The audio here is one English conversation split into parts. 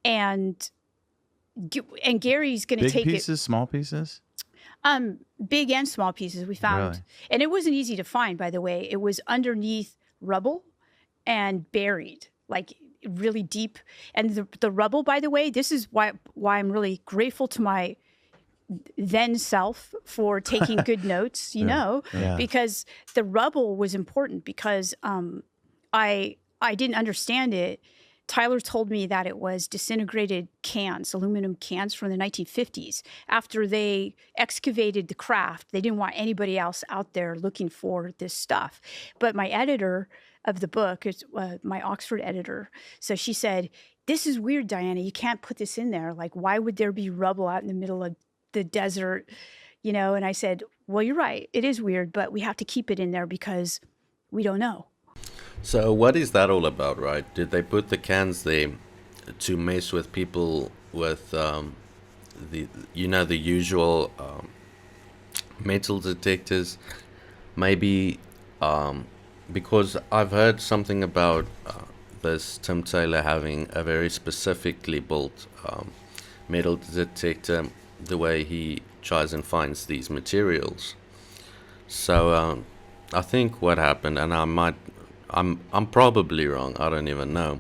And Gary's going to take big pieces, small pieces. Big and small pieces we found, Really? and it wasn't easy to find. By the way, it was underneath rubble and buried, like really deep. And the rubble, by the way, this is why I'm really grateful to my then self for taking good notes, because the rubble was important because I didn't understand it. Tyler told me that it was disintegrated cans, aluminum cans from the 1950s. After they excavated the craft, they didn't want anybody else out there looking for this stuff. But my editor of the book is my Oxford editor. So she said, "This is weird, Diana. You can't put this in there. Like, why would there be rubble out in the middle of the desert?" And I said, "Well, you're right. It is weird, but we have to keep it in there because we don't know." So what is that all about, right? Did they put the cans there to mess with people with the usual metal detectors? Maybe because I've heard something about this Tim Taylor having a very specifically built metal detector, the way he tries and finds these materials. So I think what happened, and I'm probably wrong, I don't even know.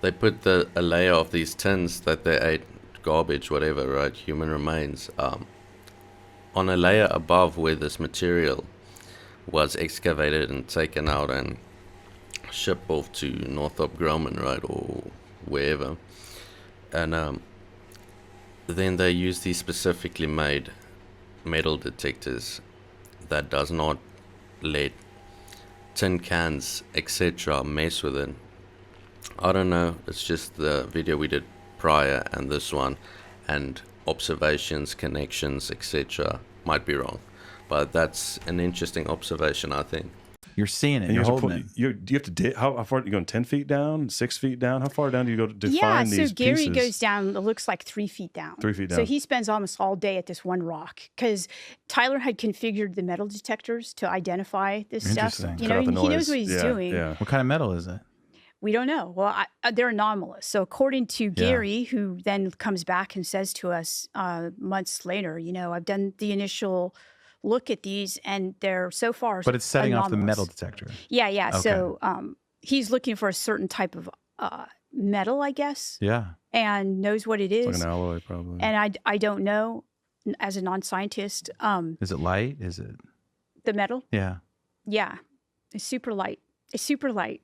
They put a layer of these tins that they ate, garbage, whatever, right, human remains, on a layer above where this material was excavated and taken out and shipped off to Northrop Grumman, right, or wherever. And then they use these specifically made metal detectors that does not let tin cans, etc. mess with it. I don't know, it's just the video we did prior and this one, and observations, connections, etc. might be wrong, but that's an interesting observation, I think. You're seeing it. And You're holding it. do you have to dig? How far? You going 10 feet down, 6 feet down? How far down do you go to find these pieces? Yeah, so Gary goes down, it looks like 3 feet down. 3 feet down. So he spends almost all day at this one rock because Tyler had configured the metal detectors to identify this stuff. Interesting. Cut out the He knows noise. what he's doing. Yeah. What kind of metal is it? We don't know. Well, they're anomalous. So according to Gary, who then comes back and says to us months later, I've done the initial look at these and they're so far But it's setting off the anomalous. metal detector. Yeah. Okay. So he's looking for a certain type of metal, I guess. Yeah. And knows what it is. It's like an alloy, probably. And I don't know, as a non-scientist. Is it light? Is it The metal? Yeah. Yeah. It's super light. It's super light.